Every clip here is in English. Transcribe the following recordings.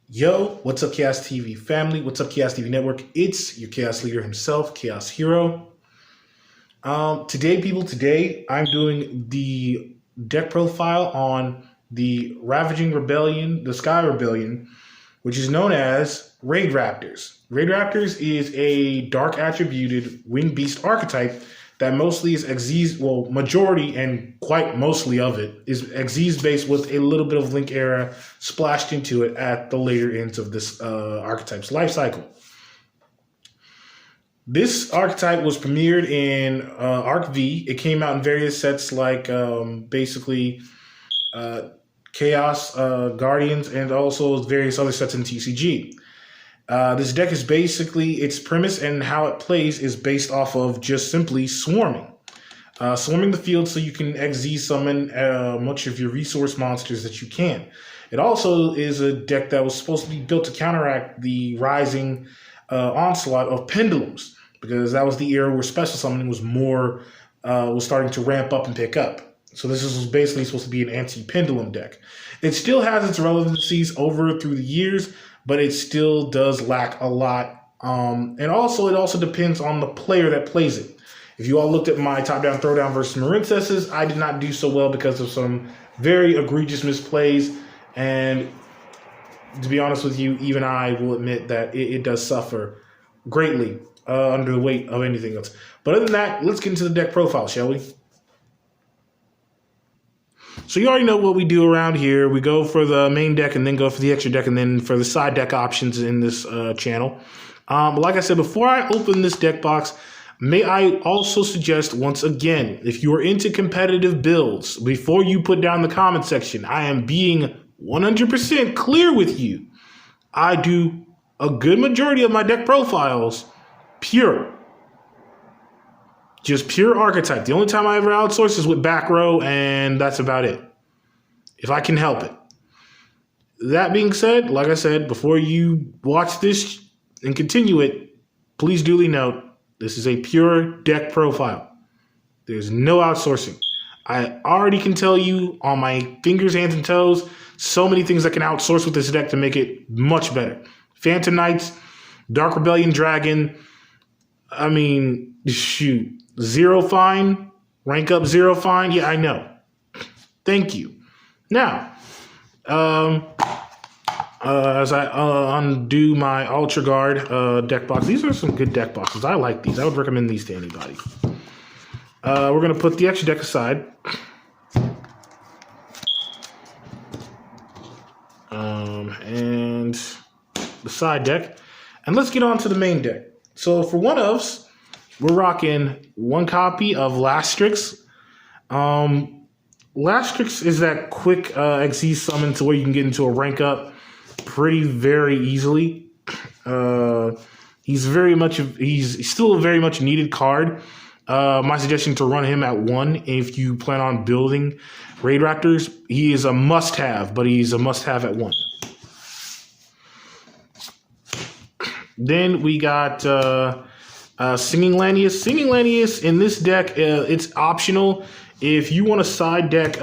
Yo, what's up, Chaos TV family? What's up, Chaos TV Network? It's your Chaos leader himself, Chaos Hero. Today I'm doing the deck profile on the Ravaging Rebellion, the Sky Rebellion, which is known as raidraptors. Raidraptors is a dark attributed winged beast archetype that mostly is Xyz, well, majority and quite mostly of it is Xyz based with a little bit of Link era splashed into it at the later ends of this archetype's life cycle. This archetype was premiered in Arc V. It came out in various sets like basically Chaos, Guardians, and also various other sets in TCG. This deck is basically, its premise and how it plays is based off of just simply swarming. Swarming the field so you can XZ summon much of your resource monsters that you can. It also is a deck that was supposed to be built to counteract the rising onslaught of pendulums, because that was the era where special summoning was starting to ramp up and pick up. So this was basically supposed to be an anti-pendulum deck. It still has its relevancies over through the years, but it still does lack a lot. And also, it also depends on the player that plays it. If you all looked at my top-down throwdown versus Marincesses, I did not do so well because of some very egregious misplays. And to be honest with you, even I will admit that it does suffer greatly under the weight of anything else. But other than that, let's get into the deck profile, shall we? So you already know what we do around here. We go for the main deck and then go for the extra deck and then for the side deck options in this channel. But like I said, before I open this deck box, may I also suggest once again, if you are into competitive builds, before you put down the comment section, I am being 100% clear with you. I do a good majority of my deck profiles pure. Just pure archetype. The only time I ever outsource is with back row, and that's about it, if I can help it. That being said, like I said, before you watch this and continue it, please duly note, this is a pure deck profile. There's no outsourcing. I already can tell you on my fingers, hands, and toes, so many things I can outsource with this deck to make it much better. Phantom Knights, Dark Rebellion Dragon, I mean, shoot. Zero fine, rank up zero fine. Yeah, I know. Thank you. Now, as I undo my Ultra Guard deck box, these are some good deck boxes. I like these. I would recommend these to anybody. We're going to put the extra deck aside. And the side deck. And let's get on to the main deck. So for one-ofs, we're rocking one copy of Lastrix. Lastrix is that quick XE summon to where you can get into a rank up very easily. He's still a very much needed card. My suggestion to run him at 1 if you plan on building Raidraptors. He is a must-have, but he's a must-have at 1. Then we got Singing Lanius. Singing Lanius in this deck, it's optional. If you want to side deck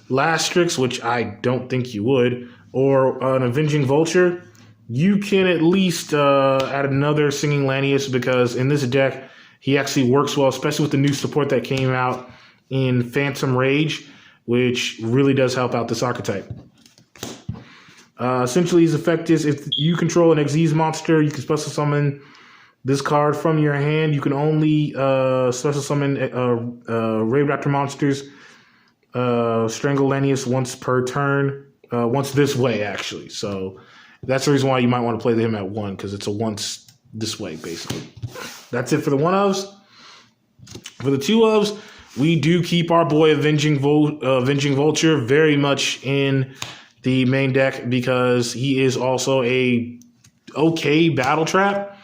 Lastrix, which I don't think you would, or an Avenging Vulture, you can at least add another Singing Lanius, because in this deck, he actually works well, especially with the new support that came out in Phantom Rage, which really does help out this archetype. Essentially, his effect is if you control an Xyz monster, you can special summon this card from your hand. You can only special summon Raidraptor monsters, Strangle Lanius once per turn, once this way, actually. So that's the reason why you might want to play him at 1, because it's a once this way, basically. That's it for the one-ofs. For the two-ofs, we do keep our boy Avenging Vulture very much in the main deck, because he is also a okay battle trap.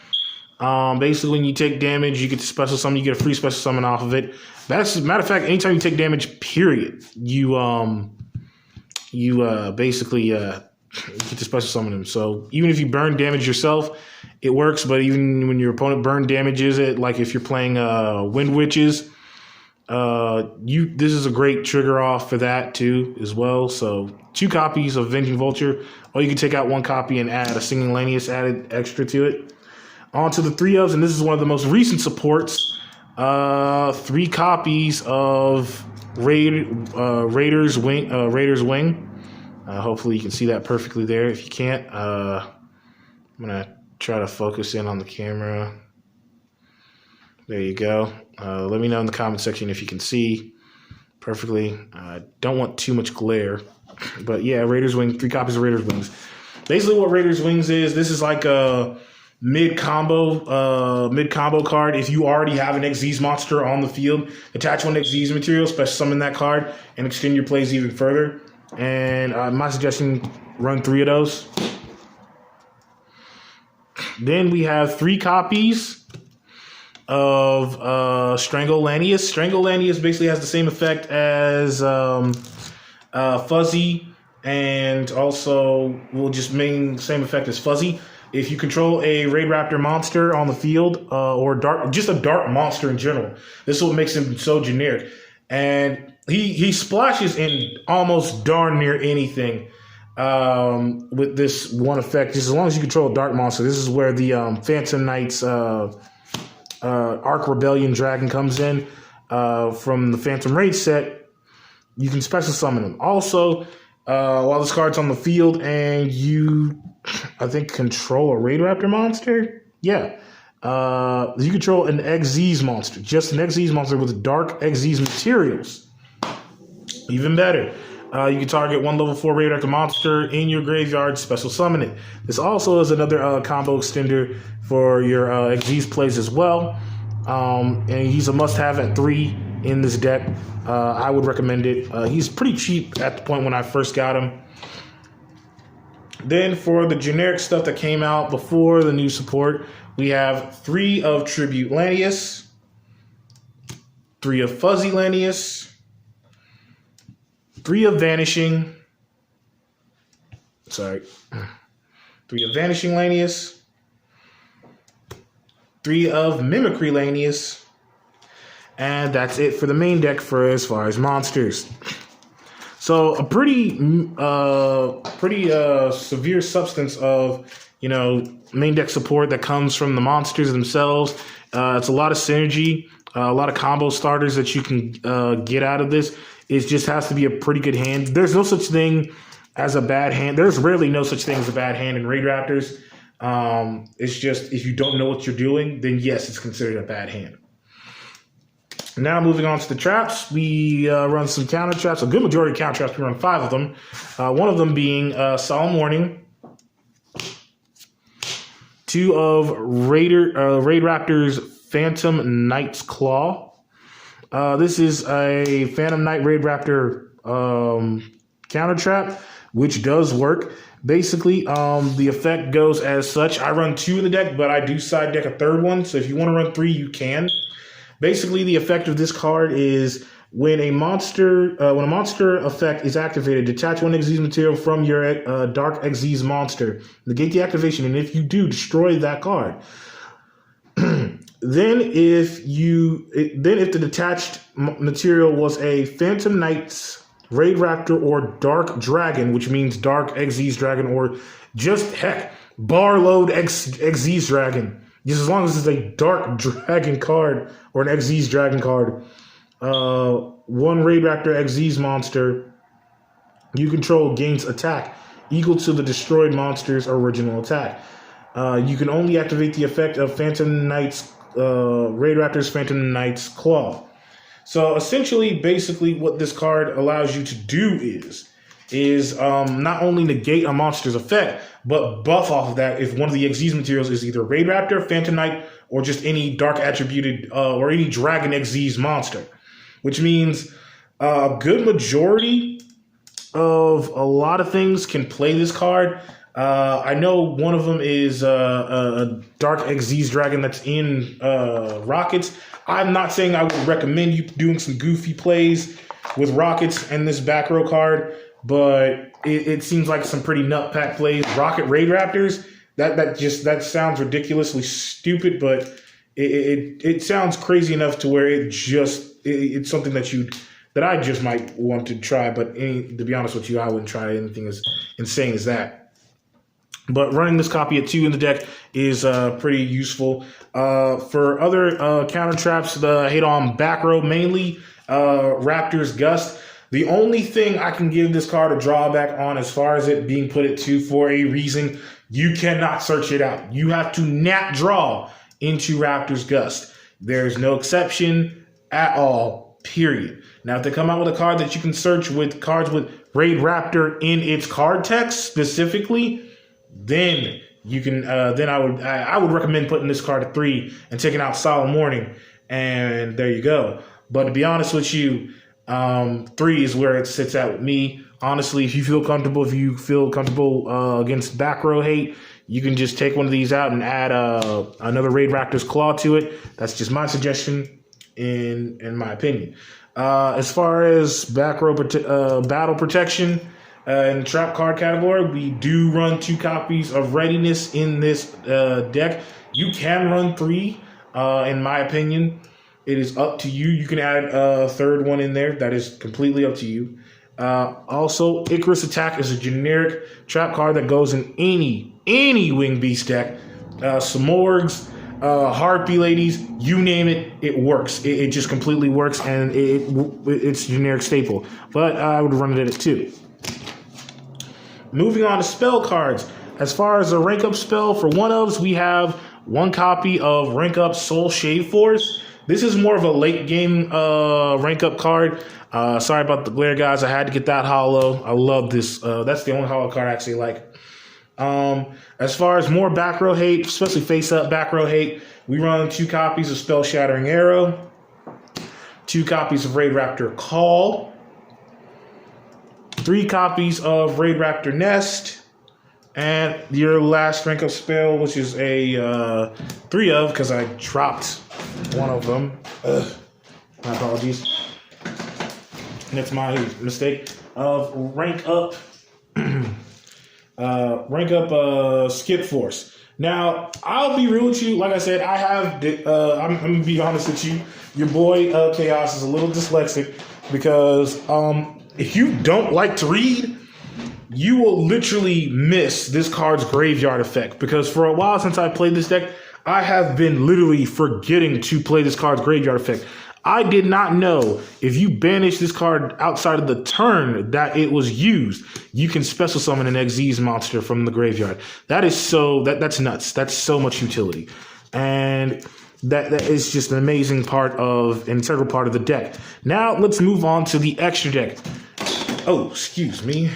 Basically, when you take damage, you get to special summon. You get a free special summon off of it. Matter of fact, anytime you take damage, period, you basically get to special summon him. So even if you burn damage yourself, it works. But even when your opponent burn damages it, like if you're playing Wind Witches, This is a great trigger off for that too as well. So 2 copies of Avenging Vulture, or you can take out 1 copy and add a Singing Lanius added extra to it. On to the 3 ofs, and this is one of the most recent supports. 3 copies of Raider's Wing. Hopefully you can see that perfectly there. If you can't, I'm gonna try to focus in on the camera. There you go. Let me know in the comment section if you can see perfectly. Don't want too much glare. But yeah, Raider's Wing, 3 copies of Raider's Wings. Basically what Raider's Wings is, this is like a mid-combo card. If you already have an Xyz monster on the field, attach 1 Xyz material, special summon that card, and extend your plays even further. And my suggestion, run 3 of those. Then we have 3 copies of Strangle Lanius. Strangle Lanius basically has the same effect as Fuzzy, and also will just maintain the same effect as Fuzzy. If you control a raidraptor monster on the field, or just a dark monster in general, this is what makes him so generic. And he splashes in almost darn near anything with this one effect. Just as long as you control a dark monster. This is where the Phantom Knight's Arc Rebellion Dragon comes in from the Phantom Raid set. You can special summon him. Also, while this card's on the field and you, I think, control a Raidraptor monster? Yeah. You control an Xyz monster. Just an Xyz monster with dark Xyz materials. Even better. You can target 1 level 4 Raidraptor monster in your graveyard, special summon it. This also is another combo extender for your Xyz plays as well. And he's a must-have at 3 in this deck. I would recommend it. He's pretty cheap at the point when I first got him. Then for the generic stuff that came out before the new support, we have 3 of Tribute Lanius, 3 of Fuzzy Lanius, 3 of Vanishing. 3 of Vanishing Lanius, 3 of Mimicry Lanius, and that's it for the main deck for as far as monsters. So a pretty severe substance of, main deck support that comes from the monsters themselves. It's a lot of synergy, a lot of combo starters that you can get out of this. It just has to be a pretty good hand. There's no such thing as a bad hand. There's rarely no such thing as a bad hand in Raidraptors. It's just if you don't know what you're doing, then yes, it's considered a bad hand. Now moving on to the traps, we run some counter traps. A good majority of counter traps. We run 5 of them. One of them being Solemn Warning, 2 of Raidraptor's Phantom Knight's Claw. This is a Phantom Knight Raidraptor counter trap, which does work. Basically, the effect goes as such. I run 2 in the deck, but I do side deck a 3rd one. So if you want to run 3, you can. Basically, the effect of this card is when a monster effect is activated, detach 1 Xyz material from your Dark Xyz monster. Negate the activation, and if you do, destroy that card. Then if the detached material was a Phantom Knight's Raidraptor or Dark Dragon, which means Dark Xyz Dragon, or just heck, Barload Xyz Dragon. Just as long as it's a Dark Dragon card or an Xyz Dragon card, 1 Raidraptor Xyz monster you control gains attack equal to the destroyed monster's original attack. You can only activate the effect of Phantom Knight's Raidraptor's Phantom Knight's Claw. So essentially, basically, what this card allows you to do is not only negate a monster's effect, but buff off of that if one of the Xyz materials is either Raidraptor, Phantom Knight, or just any dark attributed or any Dragon Xyz monster. Which means a good majority of a lot of things can play this card. I know one of them is a Dark Xyz Dragon that's in Rockets. I'm not saying I would recommend you doing some goofy plays with Rockets and this back row card, but it seems like some pretty nut pack plays. Rocket Raidraptors, that sounds ridiculously stupid, but it sounds crazy enough to where it just it's something that I just might want to try. But to be honest with you, I wouldn't try anything as insane as that. But running this copy at 2 in the deck is pretty useful. For other counter traps, the hate on back row, mainly Raptor's Gust. The only thing I can give this card a drawback on, as far as it being put at 2 for a reason, you cannot search it out. You have to nat draw into Raptor's Gust. There's no exception at all, period. Now, if they come out with a card that you can search with cards with Raidraptor in its card text specifically, then you can. Then I would recommend putting this card at 3 and taking out Solemn Warning, and there you go. But to be honest with you, 3 is where it sits at with me. Honestly, if you feel comfortable against back row hate, you can just take one of these out and add another Raidraptor's Claw to it. That's just my suggestion, in my opinion. As far as back row battle protection. In the trap card category, we do run 2 copies of Readiness in this deck. You can run 3, in my opinion. It is up to you. You can add a third one in there. That is completely up to you. Also, Icarus Attack is a generic trap card that goes in any Wing Beast deck. Samorgs, Harpy Ladies, you name it, it works. It just completely works, and it's a generic staple. But I would run it at 2. Moving on to spell cards. As far as a rank up spell for one-ofs, we have 1 copy of Rank Up Soul Shade Force. This is more of a late game rank up card. Sorry about the glare, guys. I had to get that holo. I love this. That's the only holo card I actually like. As far as more back row hate, especially face up back row hate, we run 2 copies of Spell Shattering Arrow, 2 copies of Raidraptor Call, 3 copies of Raidraptor Nest, and your last rank up spell, which is a 3 of, because I dropped one of them. My apologies. That's my mistake. Of rank up Skip Force. Now, I'll be real with you. Like I said, I'm going to be honest with you. Your boy Chaos is a little dyslexic because if you don't like to read, you will literally miss this card's graveyard effect. Because for a while since I played this deck, I have been literally forgetting to play this card's graveyard effect. I did not know if you banish this card outside of the turn that it was used, you can special summon an Xyz monster from the graveyard. That's nuts. That's so much utility. And that is just an amazing integral part of the deck. Now let's move on to the extra deck. Oh, excuse me.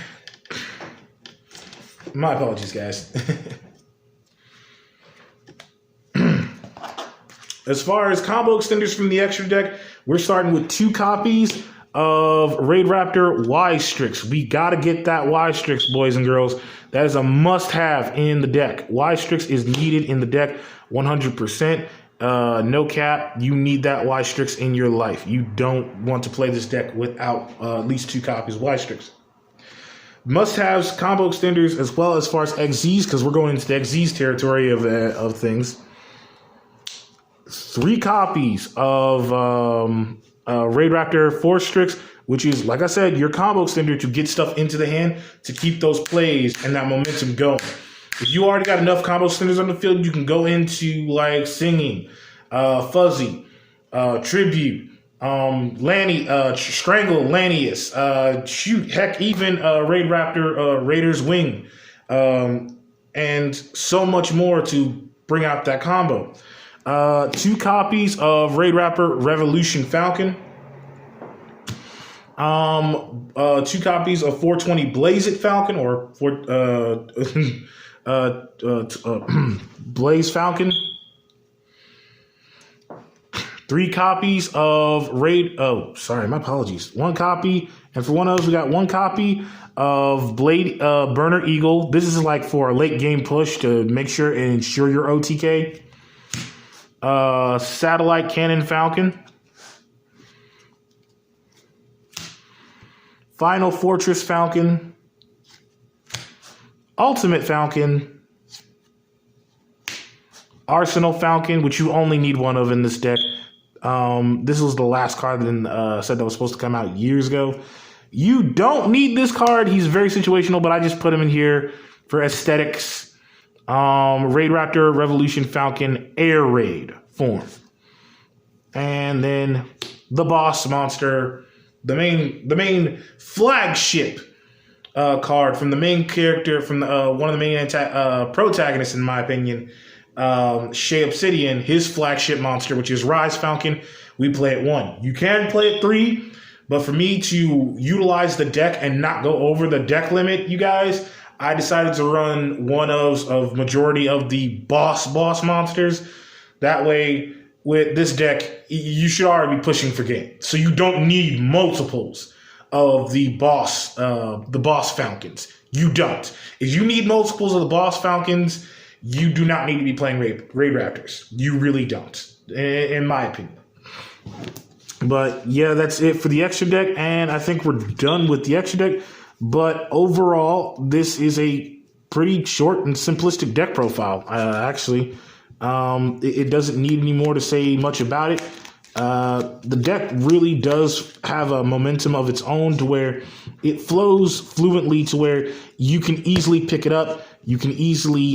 My apologies, guys. As far as combo extenders from the extra deck, we're starting with 2 copies of Raidraptor Y-Strix. We got to get that Y-Strix, boys and girls. That is a must-have in the deck. Y-Strix is needed in the deck 100%. No cap, you need that Y-Strix in your life. You don't want to play this deck without at least 2 copies of Y-Strix. Must-haves, combo extenders, as well as far as Xyz, because we're going into the Xyz territory of things. 3 copies of Raidraptor Force-Strix, which is, like I said, your combo extender to get stuff into the hand to keep those plays and that momentum going. If you already got enough combo extenders on the field, you can go into like Singing, Fuzzy, Tribute, Strangle, Lanius, even Raidraptor, Raider's Wing, and so much more to bring out that combo. 2 copies of Raidraptor Revolution Falcon. 2 copies of 420 Blaze It Falcon or Blaze Falcon. 3 copies of my apologies. 1 copy, and for one of those, we got 1 copy of Blade Burner Eagle. This is like for a late game push to make sure and ensure your OTK. Satellite Cannon Falcon. Final Fortress Falcon. Ultimate Falcon. Arsenal Falcon, which you only need 1 of in this deck. This was the last card that set that was supposed to come out years ago. You don't need this card. He's very situational, but I just put him in here for aesthetics. Raidraptor, Revolution Falcon, Air Raid form. And then the boss monster, the main flagship card from the main character, from one of the main protagonists, in my opinion, Shea Obsidian, his flagship monster, which is Rise Falcon. We play it 1. You can play it 3, but for me to utilize the deck and not go over the deck limit, you guys, I decided to run one of majority of the boss monsters. That way, with this deck, you should already be pushing for game. So you don't need multiples of the boss Falcons. You don't. If you need multiples of the boss Falcons, you do not need to be playing Raidraptors. You really don't, in my opinion. But yeah, that's it for the extra deck, and I think we're done with the extra deck. But overall, this is a pretty short and simplistic deck profile, actually. It doesn't need any more to say much about it. The deck really does have a momentum of its own to where it flows fluently to where you can easily pick it up. You can easily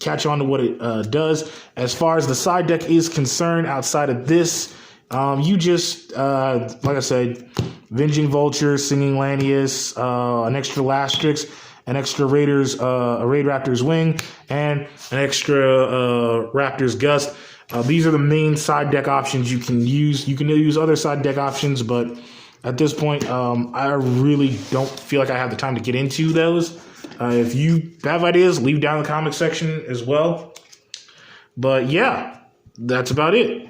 catch on to what it does. As far as the side deck is concerned, outside of this, you just, like I said, Venging Vulture, Singing Lanius, an extra Lastrix, an extra Raidraptor's Wing, and an extra Raptor's Gust. These are the main side deck options you can use. You can use other side deck options, but at this point, I really don't feel like I have the time to get into those. If you have ideas, leave down in the comment section as well. But yeah, that's about it.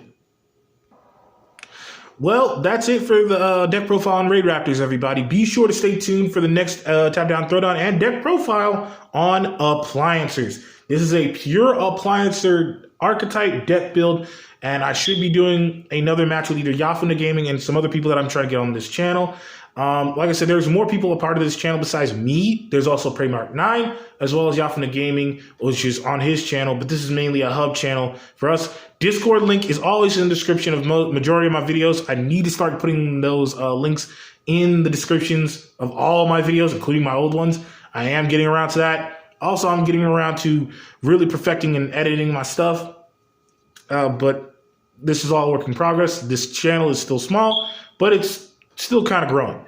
Well, that's it for the deck profile on Raidraptors, everybody. Be sure to stay tuned for the next Tap Down, Throwdown, and deck profile on Appliancers. This is a pure Appliancer archetype deck build, and I should be doing another match with either Yafuna Gaming and some other people that I'm trying to get on this channel. Like I said, there's more people a part of this channel besides me. There's also Preymark9, as well as Yafuna Gaming, which is on his channel, but this is mainly a hub channel for us. Discord link is always in the description of majority of my videos. I need to start putting those links in the descriptions of all my videos, including my old ones. I am getting around to that. Also, I'm getting around to really perfecting and editing my stuff. But this is all work in progress. This channel is still small, but it's still kind of growing.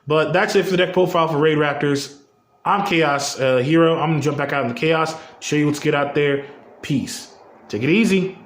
But that's it for the deck profile for Raidraptors. I'm Chaos Hero. I'm going to jump back out in the Chaos, show you what's good out there. Peace. Take it easy.